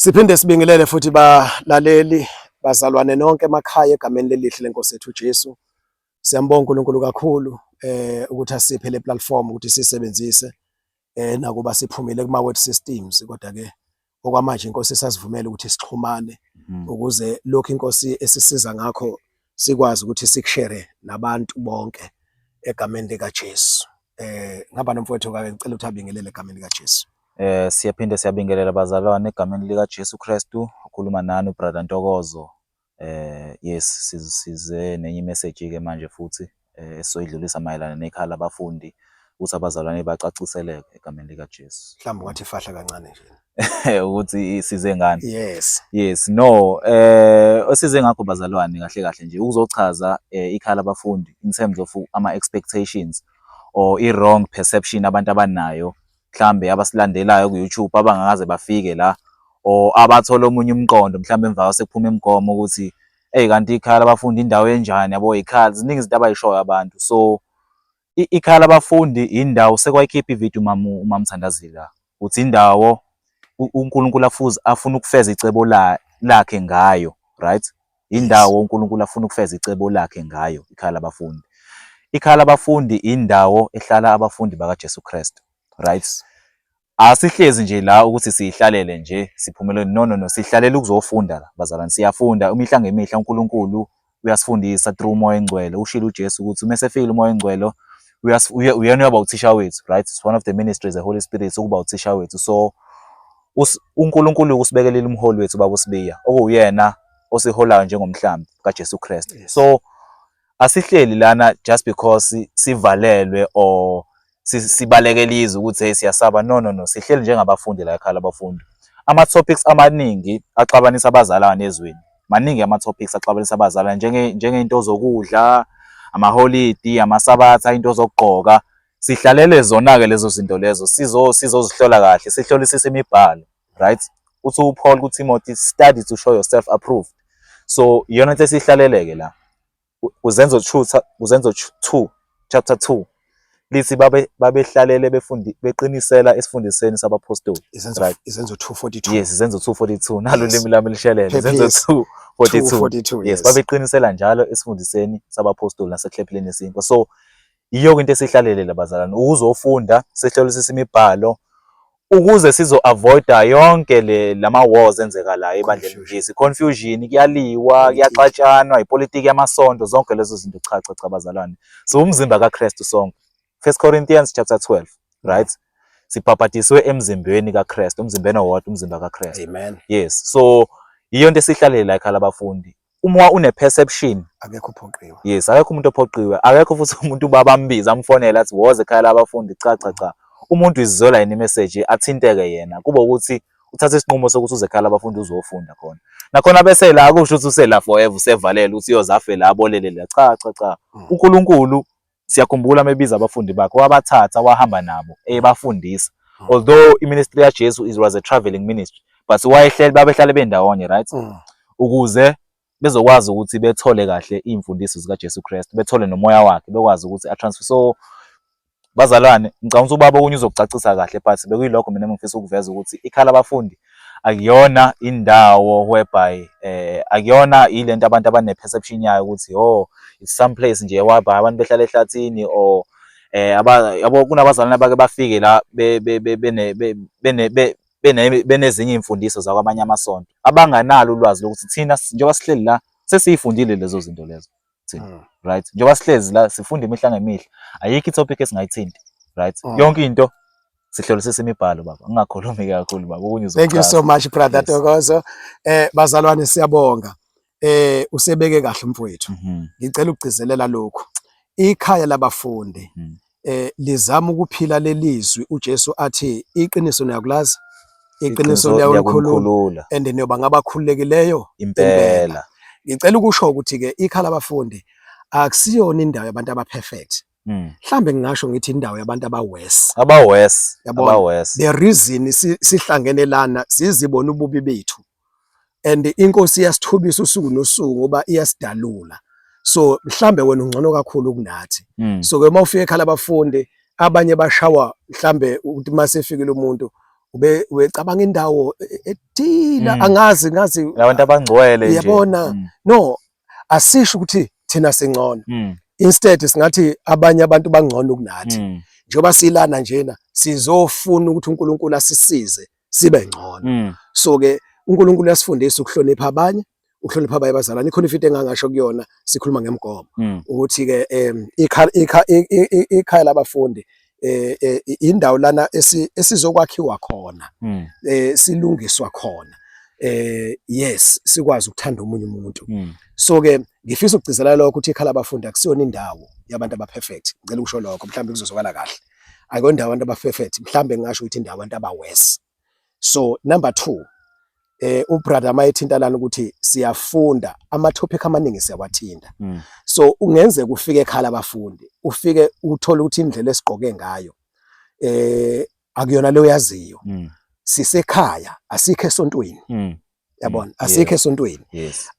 Siphinde sibingelele futhi balaleli bazalwane nonke emakhaya egameni lelihle lenkosi yethu Jesu. Siyambonga uNkulunkulu kakhulu ukuthi asiphe le platform ukuthi sisebenzise nakuba siphumile kuma word systems, kodwa ke okwamanje inkosi sasivumela ukuthi sixhumane ukuze lokho inkosi esisiza ngakho sikwazi ukuthi sikushare nabantu bonke egameni lika Jesu. Ngaba nomfowethu ke ngicela ukuthi abingelele egameni lika Jesu. Siyaphinde siyabingelela bazalwane egameni lika Jesu Kristu. Ukhuluma nani uBrother Ntokozo. Yes, size nenye message ke manje futhi esoyidlulisa mayelana nekhaya labafundi ukuthi abazalwane bacaciseleke egameni lika Jesu. Mhlawumbe wathi fahla kancane nje. Ukuthi size ngani? Yes, no, osize ngakho bazalwane kahle nje ukuzochaza ikhaya labafundi in terms of ama expectations or i-wrong perception abantu abanayo, mhlambe abasilandelayo ku YouTube abangakaze bafike la, or abathola omunye umqondo mhlambe emva sekuphuma imigomo ukuthi kanti ikhaya labafundi indawo enjani yabo, ikhaya ziningi izinto abayishoyo abantu. So ikhaya labafundi indawo sekwayikhipha ivideo uMamthandazile la uthi indawo uNkulunkulu afuna ukufeza icebo lakhe ngayo, right? Indawo uNkulunkulu afuna ukufeza icebo lakhe ngayo ikhaya labafundi. Ikhaya labafundi indawo ehlala abafundi baka Jesu Kristu, right? Asihlezi nje la ukuthi sihlalele nje siphumelele, no, sihlalela ukuzofunda la bazalwane. Siyafunda imihla ngemihla, uNkulunkulu uyasifundisa through umoya engcwele. Ushilo uJesu ukuthi uma sefikile umoya engcwele uyena uba uthisha wethu, right? It's one of the ministries the Holy Spirit ukuba uthisha wethu. So uNkulunkulu usibekelela umholi wethu baba uSibiya okuyena osiholayo njengomhlambi kaJesu Kristu. So asihleli lana just because sivalelwe or sibalekeliza ukuthi siyasaba, no, sihleli njengabafundi la ekhaya labafundi. Ama topics amaningi axabanisa abazalwane ezweni, maningi ama topics axabanisa abazalwane njengeinto zokudla, ama holiday, amasabatha, into zokugqoka. Sihlalele zona ke lezo zinto lezo sizozihlola kahle, sihlolisise imibhalo, right? Uthi uPaul kuTimothy, study to show yourself approved. So iyona into esihlaleleke la. Uzenzo 2 chapter 2 lithi babehlalele beqinisela esifundiseni sabapostoli, right? Izenzo 2:42. Yes, Izenzo 2:42 nalo limi lami lishelele. Izenzo 2:42. Yes, babeqinisela njalo esifundiseni sabapostoli naseklepheleni yesinkwa. So iyo into esihlalele labazalwane ukuzofunda, sihlolisisa imibhalo ukuze sizo avoida yonke lama wars enzeka la ebandleni lethu, confusion, kuyaliwa, kuyaxatshanwa, ipolitiki yamasonto, zonke lezo zinto. Cha bazalwane, so umzimba kaKristu sonke. 1 Corinthians chapter 12, right? Sibhabhatiswe emzimbeni kaKristu, emzimbeni owodwa, umzimba kaKristu. Amen. Yes, so iyo into esihlalela la ekhaya labafundi. Uma une perception, akekho uphoqiwe. Yes, akekho umuntu ophoqiwe, akekho futhi umuntu babambiza amfonela athi woze ekhaya labafundi. Cha. Umuntu izizola yini message athinteke yena kuba ukuthi uthatha isinqumo sokuthi uze ekhaya labafundi uzofunda khona. Nakhona bese la akusho ukuthi usela forever usevalele uthi uyozafe la abolele la. Cha. uNkulunkulu siyakhumbula mebiza abafundi bakhe wabathatha wahamba nabo ebafundisa. Although iministry yaJesu was a traveling ministry, but babehlale bendawonye, right? Ukuze bezokwazi ukuthi bethole kahle imfundiso zikaJesu Kristu, bethole nomoya wakhe, bekwazi ukuthi atransfer. So bazalwane, ngicabanga ukuthi ubaba okunye uzokucacisa kahle, but bekuyilokho mina ngifisa ukuveza ukuthi ikhaya labafundi akuyona indawo whereby akuyona ilento abantu abane perception yayo ukuthi it's some place nje whereby abantu behlala ehlathini or yabo kunabazalwane abake bafike la benezinye imfundiso zakwamanye amasonto abanganalo ulwazi lokuthi thina njengoba sihleli la sesiyifundile lezo zinto lezo, right? Njengoba sihlezi la sifunda imihla ngemihla, ayikho itopic esingayithinti, right? Yonke into sihlolisisa imibhalo baba, ungakhulumi kakhulu baba, okunye uzochaza. Thank you so much Brother Ntokozo. Bazalwane siyabonga. Usebeke kahle mfowethu. Ngicela ukugcizelela lokho. Ikhaya labafundi lizama ukuphila lelizwi uJesu athi iqiniso niyakulazi, iqiniso liyakhulula and niyoba ngabakhululekileyo impela. Ngicela ukusho ukuthi ke ikhaya labafundi akusiyona indawo yabantu abaperfect. Mhlambe ngingasho ngithi indawo yabantu abawes. The reason sihlangene lana sizibona ububi bethu, and inkosi iyasithubisa usuku nosuku ngoba iyasidalula. So mhlambe wena ungcono kakhulu kunathi. So ke mawufika ekhaya labafundi abanye bashawa mhlambe ukuthi masefikile umuntu ubecabanga indawo ethila angazi labantu abangcwele nje yabona no asisho ukuthi thina singcono instead singathi abanye abantu bangcono kunathi njoba silana njena sizofuna ukuthi uNkulunkulu asisize sibe ngcono so ke uNkulunkulu uyasifundisa ukuhlonipha abanye ukuhlonipha abazalwane ikhona ifite engangasho kuyona sikhuluma ngemgomo ukuthi ke ikhaya labafundi indawo lana esizokwakhiwa khona silungiswa khona yes sikwazi ukuthanda umunye umuntu so ke ngifisa ukugcizelela lokho ukuthi ikhaya labafundi akusiyona indawo yabantu abaperfect ngicela ukusho lokho mhlawumbe kuzozwakala kahle akuyona indawo yabantu abaperfect mhlawumbe ngisho ukuthi indawo yabantu abawes so number 2 ubrother mayethinta lana ukuthi siyafunda ama-topic amaningi siyawathinta so ungenzeka ufike ekhaya labafundi ufike uthole ukuthi indlela esigqoke ngayo akuyona leyo yaziyo sisekhaya asikho esontweni yabona asikho esontweni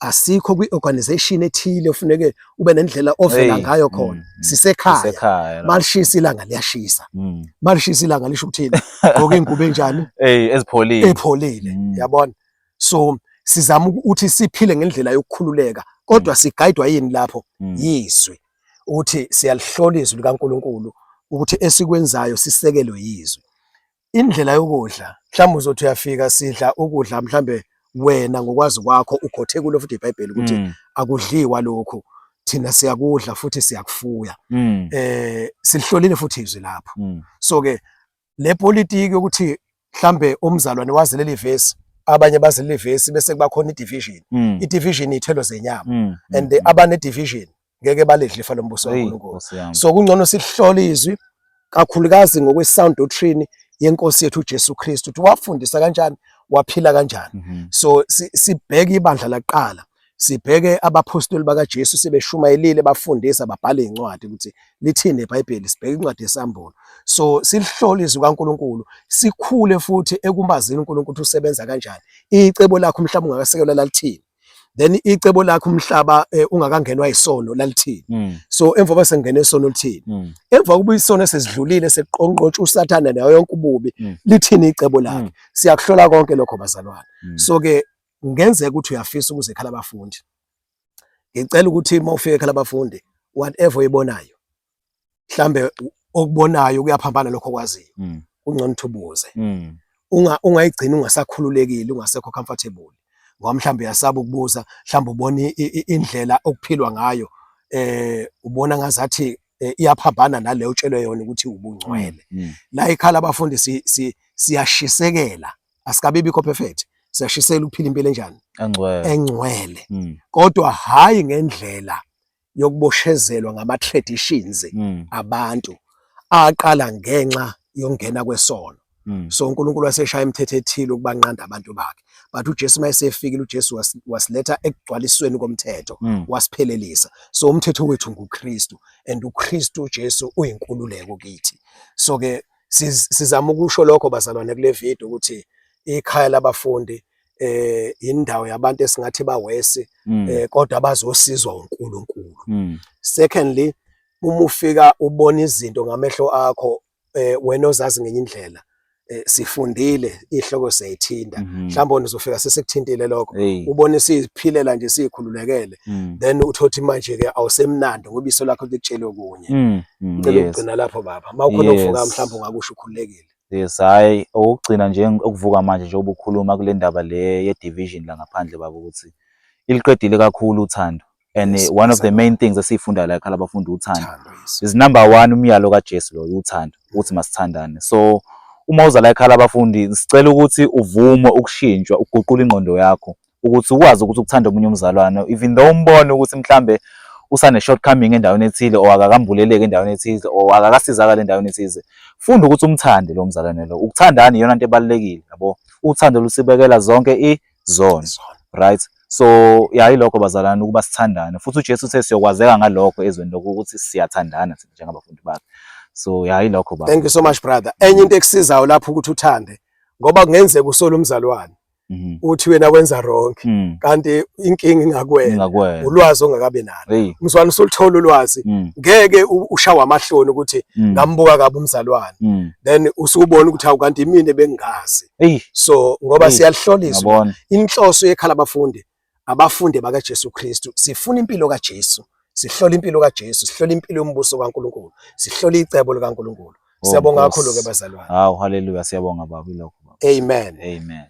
asikho kwi-organization ethile ufuneke ube nendlela ovela ngayo khona sisekhaya malishisa ilanga liyashisa malishisa ilanga lisho ukuthini gqoka ingubo enjani ezipholile yabona so sizama ukuthi siphile ngendlela yokukhululeka kodwa sigayidwa yini lapho yizwi ukuthi siyalihlola izwi likaNkuluNkulu ukuthi esikwenzayo sisekelwe yizwi indlela yokudla mhlawumbe uzothi uyafika sidla ukudla mhlawumbe wena ngokwazi kwakho ukhothe kulo futhi iBhayibheli ukuthi akudliwa lokho thina siyakudla futhi siyakufuya silihlolile futhi izwi lapho so ke le politiki ukuthi mhlambe umzalwane wazi leli verse abanye bazi leli verse bese kuba khona i-division ithelo zenyama and abane division ngeke baledle ifa lombuso kaNkulunkulu so kungcono sihlole izwi kakhulukazi ngokwe-sound doctrine yenkosi yethu uJesu Kristu ukuthi wafundisa kanjani waphila kanjani so sibheke ibandla laqala sibheke abapostoli bakaJesu sebeshumayelile bafundisa babhale incwadi ukuthi lithini iBhayibheli sibheke incwadi yesambulo so silihlole izwi kaNkulunkulu sikhule futhi ekumazini uNkulunkulu usebenza kanjani icebo lakho mhlaba ungakasekelwa lalithini then icebo lakho umhlaba ungakangenwa isono lalithini so emva bese ngene isono lithini emva kuba isono esezidlulile seqonqotsha uSathane nayo yonke ububi lithini icebo lakhe siyakuhlola konke lokho bazalwane so ke ngenzeka ukuthi uyafisa ukuze ekhaya labafundi ngicela ukuthi mawufika ekhaya labafundi whatever uyibonayo mhlambe okubonayo kuyaphambana lokho kwaziyo ungcono uthubuze ungayigcina ungasakhululekile ungasekho comfortable ngoba mhlambe uyasaba ukubuza mhlambe ubona indlela okuphilwa ngayo ubona ngazathi iyaphambana naleyo utshelwe yona ukuthi ubungcwele la ekhaya labafundi siyashisekela asikabibikho perfect siyashisela ukuphila impilo enjani engcwele kodwa hayi ngendlela yokuboshezelwa ngama-traditions abantu aqala ngenxa yokungena kwesono so uNkulunkulu waseshaya imithetho ethile ukubanqanda abantu bakhe but uJesu mayesefikile uJesu wasiletha ekugcwalisweni komthetho wasiphelelisa so umthetho wethu nguKristu and uKristu Jesu uyinkululeko kithi so ke sizama ukusho lokho bazalwane kule video ukuthi ikhaya labafundi indawo yabantu esingathi bawesi kodwa bazosizwa uNkulunkulu secondly uma ufika ubona izinto ngamehlo akho wena ozazi ngenye indlela sifundile ihloko siyayithinta mhlawumbe uzofika sesekuthintile lokho ubone siphilela nje sikhululekele then uthothi manje ke awusemnandi ngoba iso lakho likutshela okunye ngicela ukugcina lapho baba mawukhona ukuvuka mhlawumbe ungakusho ukhululekile yes hayi ukugcina nje ukuvuka manje nje obukhuluma kule ndaba le ye division la ngaphandle baba ukuthi iliqedile kakhulu uthando and one of the main things esifunda la ekhala abafundi uthando is number 1 umyalo kaJesu lo uthando ukuthi masithandane so uma uza la ekhala abafundi sicela ukuthi uvume ukushintshwa uguqula ingqondo yakho ukuthi ukwazi ukuthi ukuthanda umunye umzalwane even though umbone ukuthi mhlambe usane shortcoming endaweni ethile o akakambuleleke endaweni ethile o akakasizakala endaweni ethile funda ukuthi umthande lo mzalwane lo ukuthandana iyona into ebalekile yabo uthando lusibekela zonke izono right so yayilokho bazalwane ukuba sithandane futhi uJesu uthe siyokwazeka ngalokho ezweni lokho ukuthi siyathandana njengabafundi bakhe so yayilokho baba thank you so much brother enye into ekusizayo lapho ukuthi uthande ngoba kungenzeka usole umzalwane uthi wena wenza wrong kanti inkinga ingakuwena ulwazi ongakabe nalo mzwana usulithola ulwazi ngeke ushawa amahloni ukuthi ngambuka kabi umzalwane then usubona ukuthi hawu kanti imini bengazi so ngoba siyalihloliswa inhloso yekhala abafundi baka Jesu Kristu sifuna impilo kaJesu sihlola impilo kaJesu sihlola impilo yombuso kaNkuluNkulu sihlola icebo likaNkuluNkulu siyabonga kakhulu ke bazalwane hawu haleluya siyabonga baba lokho amen amen